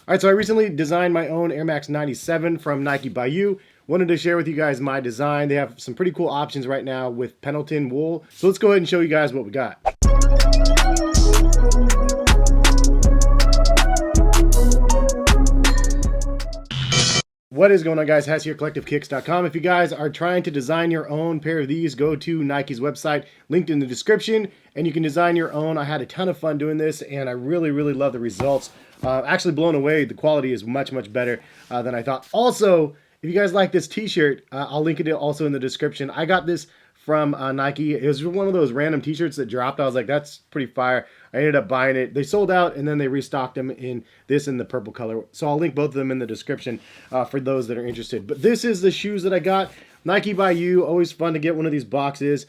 All right, so I recently designed my own Air Max 97 from Nike by You. Wanted to share with you guys my design. They have some pretty cool options right now with Pendleton wool. So let's go ahead and show you guys what we got. What is going on, guys? Hess here, collectivekicks.com. If you guys are trying to design your own pair of these, go to Nike's website, linked in the description, and you can design your own. I had a ton of fun doing this, and I really love the results. Actually blown away. The quality is much better than I thought. Also, if you guys like this t-shirt, I'll link it also in the description. I got this from Nike. It was one of those random t-shirts that dropped. I was like, that's pretty fire. I ended up buying it. They sold out, and then they restocked them in this in the purple color. So I'll link both of them in the description for those that are interested. But this is the shoes that I got. Nike by You. Always fun to get one of these boxes.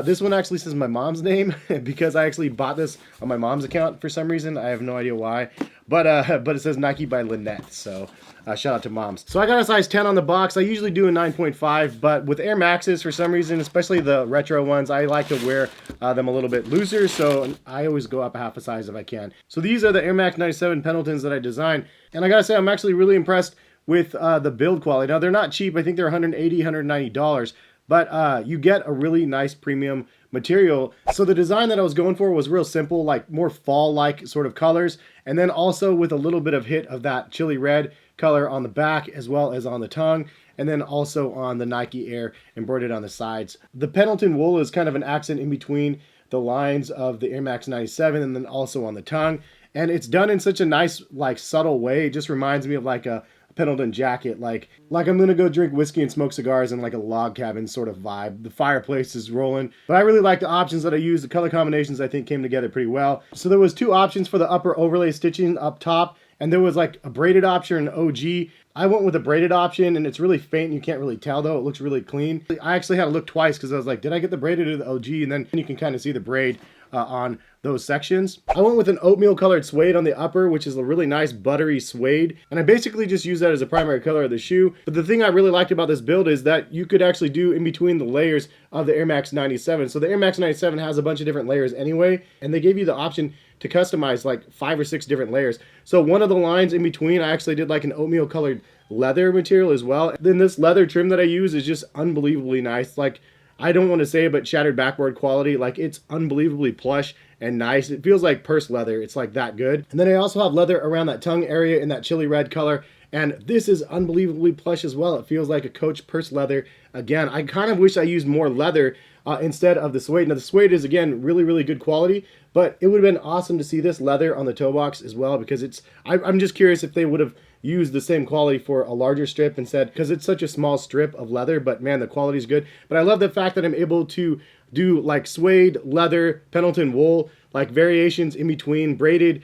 This one actually says my mom's name because I actually bought this on my mom's account for some reason. I have no idea why. But it says Nike by Lynette. So shout out to moms. So I got a size 10 on the box. I usually do a 9.5, but with Air Maxes, for some reason, especially the retro ones, I like to wear them a little bit looser. So I always go up a half a size if I can. So these are the Air Max 97 Pendletons that I designed. And I gotta say, I'm actually really impressed with the build quality. Now, they're not cheap. I think they're $180, $190. But you get a really nice premium material. So the design that I was going for was real simple, like more fall-like sort of colors, and then also with a little bit of hit of that chili red color on the back as well as on the tongue, and then also on the Nike Air embroidered on the sides. The Pendleton wool is kind of an accent in between the lines of the Air Max 97 and then also on the tongue. And it's done in such a nice, like, subtle way. It just reminds me of like a Pendleton jacket, like I'm gonna go drink whiskey and smoke cigars in like a log cabin sort of vibe. The fireplace is rolling, but I really like the options that I used. The color combinations I think came together pretty well. So there was two options for the upper overlay stitching up top, and there was like a braided option and OG. I went with a braided option, and it's really faint. You can't really tell though. It looks really clean. I actually had to look twice because I was like, did I get the braided or the OG? And then you can kind of see the braid on those sections. I went with an oatmeal colored suede on the upper, which is a really nice buttery suede, and I basically just use that as a primary color of the shoe. But the thing I really liked about this build is that you could actually do in between the layers of the Air Max 97. So the Air Max 97 has a bunch of different layers anyway, and they gave you the option to customize like 5 or 6 different layers. So one of the lines in between, I actually did like an oatmeal colored leather material as well. Then this leather trim that I use is just unbelievably nice. Like, I don't want to say it, but shattered backboard quality. Like, it's unbelievably plush and nice. It feels like purse leather. It's like that good. And then I also have leather around that tongue area in that chili red color. And this is unbelievably plush as well. It feels like a Coach purse leather. Again, I kind of wish I used more leather instead of the suede. Now the suede is, again, really good quality, but it would have been awesome to see this leather on the toe box as well, because I'm just curious if they would have used the same quality for a larger strip instead, because it's such a small strip of leather. But man, the quality is good. But I love the fact that I'm able to do like suede, leather, Pendleton wool, like variations in between, braided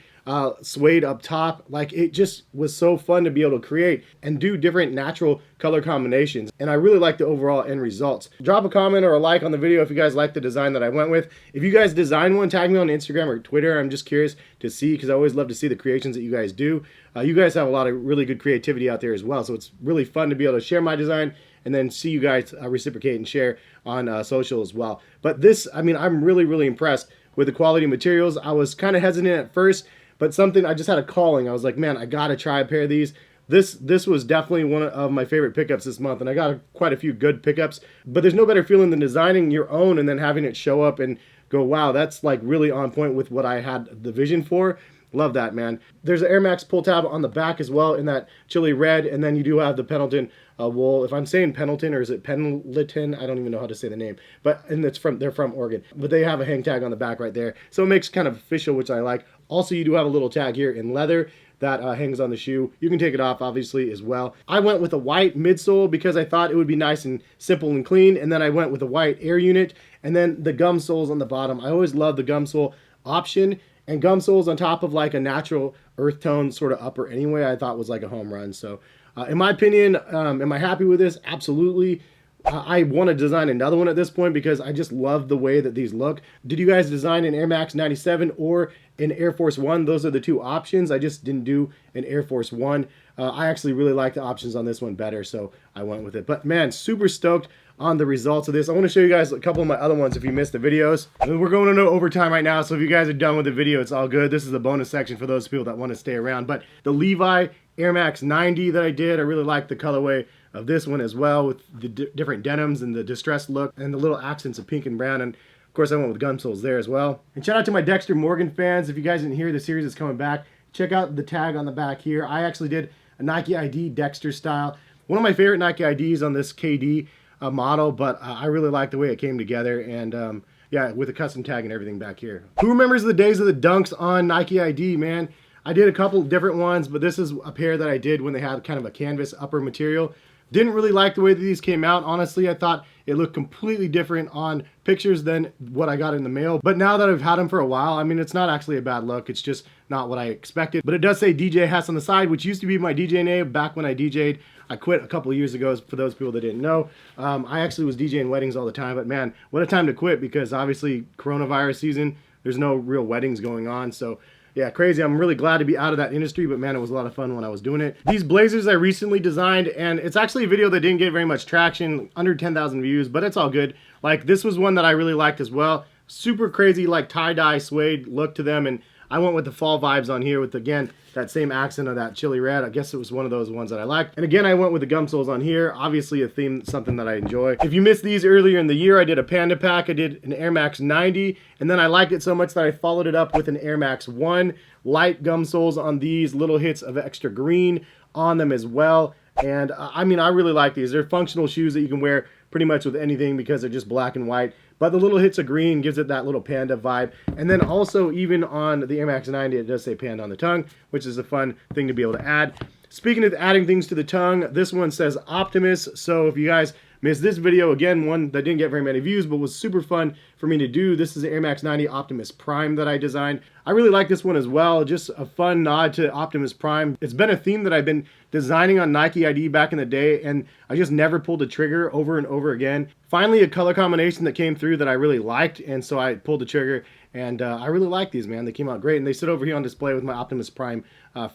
suede up top. Like, it just was so fun to be able to create and do different natural color combinations, and I really like the overall end results. Drop a comment or a like on the video if you guys like the design that I went with. If you guys design one, tag me on Instagram or Twitter. I'm just curious to see, because I always love to see the creations that you guys do. You guys have a lot of really good creativity out there as well, so it's really fun to be able to share my design and then see you guys reciprocate and share on social as well. But this, I mean, I'm really impressed with the quality of materials. I was kind of hesitant at first, but something, I just had a calling. I was like, man, I gotta try a pair of these. This was definitely one of my favorite pickups this month, and I got quite a few good pickups. But there's no better feeling than designing your own and then having it show up and go, wow, that's like really on point with what I had the vision for. Love that, man. There's an Air Max pull tab on the back as well in that chili red, and then you do have the Pendleton wool. If I'm saying Pendleton, or is it Pendleton? I don't even know how to say the name. But and they're from Oregon. But they have a hang tag on the back right there, so it makes kind of official, which I like. Also, you do have a little tag here in leather that hangs on the shoe. You can take it off, obviously, as well. I went with a white midsole because I thought it would be nice and simple and clean, and then I went with a white air unit, and then the gum soles on the bottom. I always love the gum sole option, and gum soles on top of like a natural earth tone sort of upper anyway, I thought was like a home run. So in my opinion, am I happy with this? Absolutely. I want to design another one at this point because I just love the way that these look. Did you guys design an Air Max 97 or an Air Force One? Those are the two options. I just didn't do an Air Force One. I actually really like the options on this one better, so I went with it. But man, super stoked on the results of this. I want to show you guys a couple of my other ones if you missed the videos. We're going into overtime right now, so if you guys are done with the video, it's all good. This is the bonus section for those people that want to stay around. But the Levi Air Max 90 that I did, I really like the colorway of this one as well, with the different denims and the distressed look and the little accents of pink and brown. And of course I went with gum soles there as well. And shout out to my Dexter Morgan fans. If you guys didn't hear, the series is coming back. Check out the tag on the back here. I actually did a Nike ID Dexter style. One of my favorite Nike IDs on this KD model, but I really like the way it came together. And yeah, with a custom tag and everything back here. Who remembers the days of the dunks on Nike ID, man? I did a couple different ones, but this is a pair that I did when they had kind of a canvas upper material. Didn't really like the way that these came out. Honestly, I thought it looked completely different on pictures than what I got in the mail. But now that I've had them for a while, I mean, it's not actually a bad look. It's just not what I expected. But it does say DJ Hess on the side, which used to be my DJ name back when I DJ'd. I quit a couple of years ago, for those people that didn't know. I actually was DJing weddings all the time, but man, what a time to quit, because obviously coronavirus season, there's no real weddings going on. So yeah, crazy. I'm really glad to be out of that industry, but man, it was a lot of fun when I was doing it. These blazers I recently designed, and it's actually a video that didn't get very much traction, under 10,000 views, but it's all good. Like, this was one that I really liked as well. Super crazy, like tie-dye suede look to them, and I went with the fall vibes on here with, again, that same accent of that chili red. I guess it was one of those ones that I liked. And again, I went with the gum soles on here. Obviously a theme, something that I enjoy. If you missed these earlier in the year, I did a Panda pack. I did an Air Max 90, and then I liked it so much that I followed it up with an Air Max 1. Light gum soles on these, little hits of extra green on them as well. And I mean, I really like these. They're functional shoes that you can wear pretty much with anything because they're just black and white. But the little hits of green gives it that little panda vibe. And then also, even on the Air Max 90, it does say panda on the tongue, which is a fun thing to be able to add. Speaking of adding things to the tongue, this one says Optimus. So if you guys missed this video, again, one that didn't get very many views, but was super fun for me to do. This is the Air Max 90 Optimus Prime that I designed. I really like this one as well. Just a fun nod to Optimus Prime. It's been a theme that I've been designing on Nike ID back in the day, and I just never pulled the trigger over and over again. Finally, a color combination that came through that I really liked, and so I pulled the trigger, and I really like these, man. They came out great, and they sit over here on display with my Optimus Prime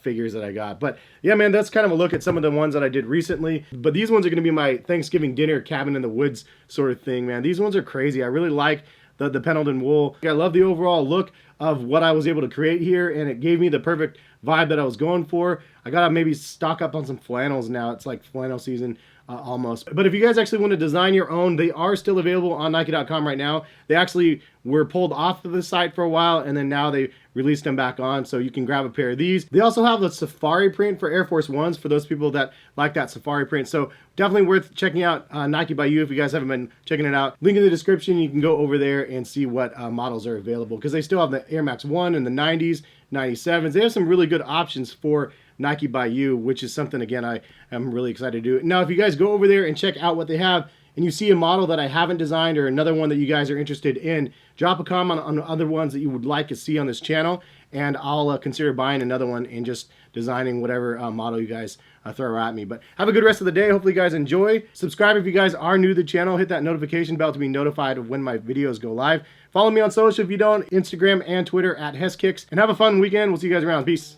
figures that I got. But yeah, man, that's kind of a look at some of the ones that I did recently. But these ones are going to be my Thanksgiving dinner cabin in the woods sort of thing, man. These ones are crazy. I really like the Pendleton wool. I love the overall look of what I was able to create here, and it gave me the perfect vibe that I was going for. I gotta maybe stock up on some flannels now. It's like flannel season almost. But if you guys actually want to design your own, they are still available on Nike.com right now. They actually were pulled off of the site for a while, and then now they released them back on, so you can grab a pair of these. They also have the safari print for Air Force Ones for those people that like that safari print. So definitely worth checking out Nike by You if you guys haven't been checking it out. Link in the description. You can go over there and see what models are available, because they still have the Air Max 1 and the 90s, 97s. They have some really good options for Nike by You, which is something, again, I am really excited to do. Now, if you guys go over there and check out what they have, and you see a model that I haven't designed or another one that you guys are interested in, drop a comment on other ones that you would like to see on this channel, and I'll consider buying another one and just designing whatever model you guys throw at me. But have a good rest of the day. Hopefully you guys enjoy. Subscribe if you guys are new to the channel. Hit that notification bell to be notified of when my videos go live. Follow me on social if you don't, Instagram and Twitter at heskicks. And have a fun weekend. We'll see you guys around. Peace.